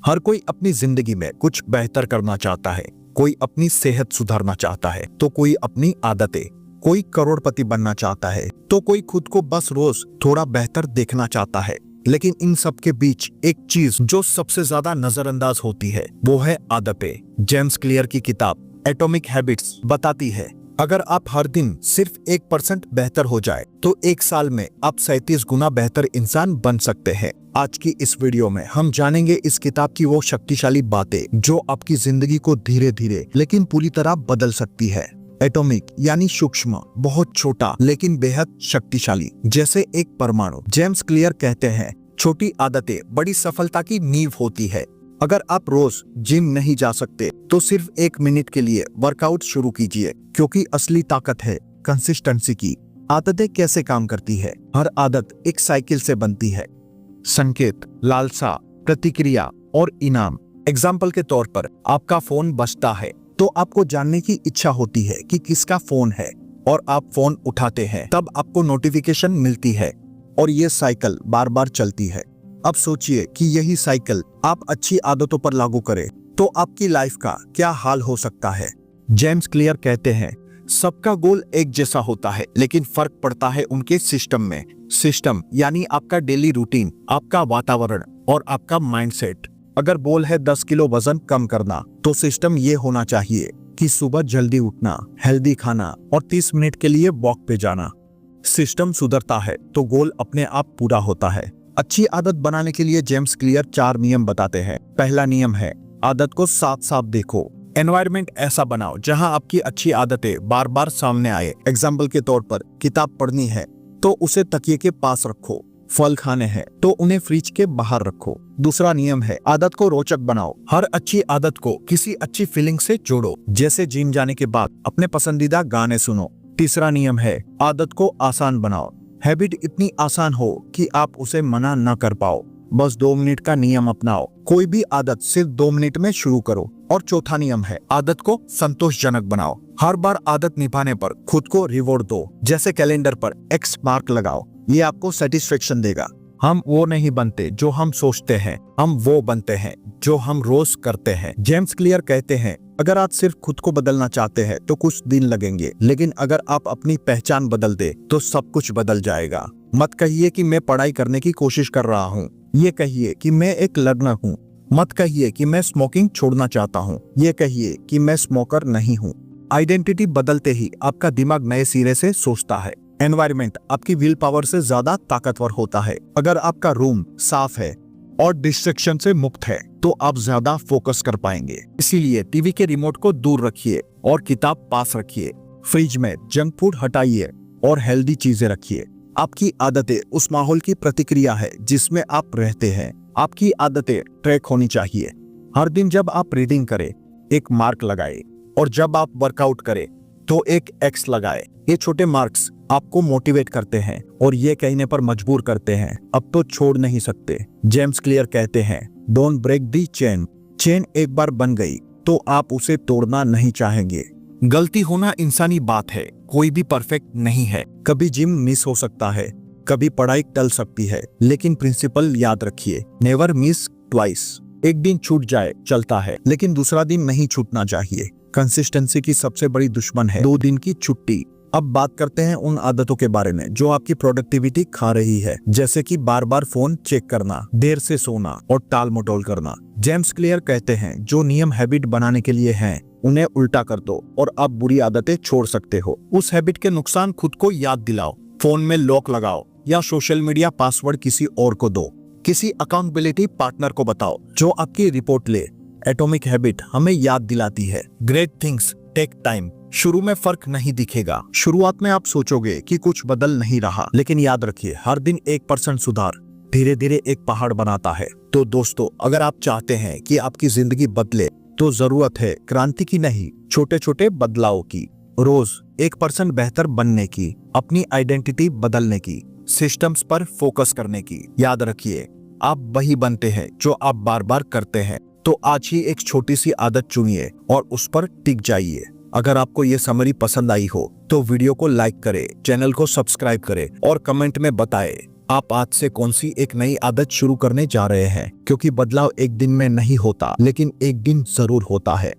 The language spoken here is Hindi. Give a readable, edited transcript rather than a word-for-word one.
हर कोई अपनी जिंदगी में कुछ बेहतर करना चाहता है। कोई अपनी सेहत सुधारना चाहता है तो कोई अपनी आदतें, कोई करोड़पति बनना चाहता है तो कोई खुद को बस रोज थोड़ा बेहतर देखना चाहता है। लेकिन इन सब के बीच एक चीज जो सबसे ज्यादा नजरअंदाज होती है वो है आदतें। जेम्स क्लियर की किताब एटॉमिक हैबिट्स बताती है अगर आप हर दिन सिर्फ 1% बेहतर हो जाए तो 1 साल में आप 37 गुना बेहतर इंसान बन सकते हैं। आज की इस वीडियो में हम जानेंगे इस किताब की वो शक्तिशाली बातें जो आपकी जिंदगी को धीरे धीरे लेकिन पूरी तरह बदल सकती है। एटॉमिक यानी सूक्ष्म, बहुत छोटा लेकिन बेहद शक्तिशाली, जैसे एक परमाणु। जेम्स क्लियर कहते हैं छोटी आदतें बड़ी सफलता की नींव होती है। अगर आप रोज जिम नहीं जा सकते तो सिर्फ 1 मिनट के लिए वर्कआउट शुरू कीजिए, क्योंकि असली ताकत है कंसिस्टेंसी की। आदतें कैसे काम करती है? हर आदत एक साइकिल से बनती है। संकेत, लालसा, प्रतिक्रिया और इनाम। एग्जाम्पल के तौर पर आपका फोन बजता है तो आपको जानने की इच्छा होती है कि किसका फोन है और आप फोन उठाते हैं, तब आपको नोटिफिकेशन मिलती है और ये साइकिल बार बार चलती है। अब सोचिए कि यही साइकिल आप अच्छी आदतों पर लागू करें तो आपकी लाइफ का क्या हाल हो सकता है। जेम्स क्लियर कहते हैं सबका गोल एक जैसा होता है, लेकिन फर्क पड़ता है उनके सिस्टम में। सिस्टम यानी आपका डेली रूटीन, आपका वातावरण और आपका माइंडसेट। अगर गोल है 10 किलो वजन कम करना तो सिस्टम ये होना चाहिए कि सुबह जल्दी उठना, हेल्दी खाना और 30 मिनट के लिए वॉक पे जाना। सिस्टम सुधरता है तो गोल अपने आप पूरा होता है। अच्छी आदत बनाने के लिए जेम्स क्लियर 4 नियम बताते हैं। पहला नियम है आदत को साफ साफ देखो। एनवायरनमेंट ऐसा बनाओ जहां आपकी अच्छी आदतें बार बार सामने आए। एग्जाम्पल के तौर पर किताब पढ़नी है तो उसे तकिए के पास रखो, फल खाने हैं तो उन्हें फ्रिज के बाहर रखो। दूसरा नियम है आदत को रोचक बनाओ। हर अच्छी आदत को किसी अच्छी फीलिंग से जोड़ो, जैसे जिम जाने के बाद अपने पसंदीदा गाने सुनो। तीसरा नियम है आदत को आसान बनाओ। हैबिट इतनी आसान हो कि आप उसे मना न कर पाओ। बस 2 मिनट का नियम अपनाओ। कोई भी आदत सिर्फ 2 मिनट में शुरू करो। और चौथा नियम है आदत को संतोषजनक बनाओ। हर बार आदत निभाने पर खुद को रिवॉर्ड दो, जैसे कैलेंडर पर X मार्क लगाओ। ये आपको सेटिस्फेक्शन देगा। हम वो नहीं बनते जो हम सोचते हैं, हम वो बनते हैं जो हम रोज करते हैं। जेम्स क्लियर कहते हैं अगर आप सिर्फ खुद को बदलना चाहते हैं तो कुछ दिन लगेंगे, लेकिन अगर आप अपनी पहचान बदल दे तो सब कुछ बदल जाएगा। मत कहिए कि मैं पढ़ाई करने की कोशिश कर रहा हूँ, ये कहिए कि मैं एक लर्नर हूँ। मत कहिए कि मैं स्मोकिंग छोड़ना चाहता हूँ, ये कहिए कि मैं स्मोकर नहीं हूँ। आइडेंटिटी बदलते ही आपका दिमाग नए सिरे से सोचता है। एनवायरनमेंट आपकी विल पावर से ज्यादा ताकतवर होता है। अगर आपका रूम साफ है और डिस्ट्रैक्शन से मुक्त है तो आप ज्यादा फोकस कर पाएंगे। इसीलिए टीवी के रिमोट को दूर रखिए और किताब पास रखिए। फ्रिज में जंक फूड हटाइए और हेल्दी चीजें रखिए। आपकी आदतें उस माहौल की प्रतिक्रिया है जिसमें आप रहते हैं। आपकी आदतें ट्रैक होनी चाहिए। हर दिन जब आप रीडिंग करें एक मार्क लगाए और जब आप वर्कआउट करें तो एक X लगाए। ये छोटे मार्क्स आपको मोटिवेट करते हैं और ये कहने पर मजबूर करते हैं अब तो छोड़ नहीं सकते। जेम्स क्लियर कहते हैं don't break the chain. Chain एक बार बन गई तो आप उसे तोड़ना नहीं चाहेंगे। गलती होना इंसानी बात है, कोई भी परफेक्ट नहीं है। कभी जिम मिस हो सकता है, कभी पढ़ाई टल सकती है, लेकिन प्रिंसिपल याद रखिए नेवर मिस ट्वाइस। एक दिन छूट जाए चलता है, लेकिन दूसरा दिन नहीं छूटना चाहिए। कंसिस्टेंसी की सबसे बड़ी दुश्मन है 2 दिन की छुट्टी। अब बात करते हैं उन आदतों के बारे में जो आपकी प्रोडक्टिविटी खा रही है, जैसे कि बार बार फोन चेक करना, देर से सोना और टाल मटोल करना। जेम्स क्लियर कहते हैं जो नियम हैबिट बनाने के लिए हैं उन्हें उल्टा कर दो और आप बुरी आदतें छोड़ सकते हो। उस हैबिट के नुकसान खुद को याद दिलाओ, फोन में लॉक लगाओ या सोशल मीडिया पासवर्ड किसी और को दो। किसी अकाउंटेबिलिटी पार्टनर को बताओ जो आपकी रिपोर्ट ले। एटॉमिक हैबिट हमें याद दिलाती है ग्रेट थिंग्स टेक टाइम। शुरू में फर्क नहीं दिखेगा। शुरुआत में आप सोचोगे कि कुछ बदल नहीं रहा, लेकिन याद रखिए हर दिन 1% सुधार धीरे धीरे एक पहाड़ बनाता है। तो दोस्तों, अगर आप चाहते हैं कि आपकी जिंदगी बदले तो जरूरत है क्रांति की नहीं, छोटे छोटे बदलाव की। रोज 1% बेहतर बनने की, अपनी आइडेंटिटी बदलने की, सिस्टम्स पर फोकस करने की। याद रखिए आप वही बनते हैं जो आप बार बार करते हैं। तो आज ही एक छोटी सी आदत चुनिए और उस पर टिक जाइए। अगर आपको ये समरी पसंद आई हो तो वीडियो को लाइक करें, चैनल को सब्सक्राइब करें और कमेंट में बताएं आप आज से कौन सी एक नई आदत शुरू करने जा रहे हैं, क्योंकि बदलाव एक दिन में नहीं होता, लेकिन एक दिन जरूर होता है।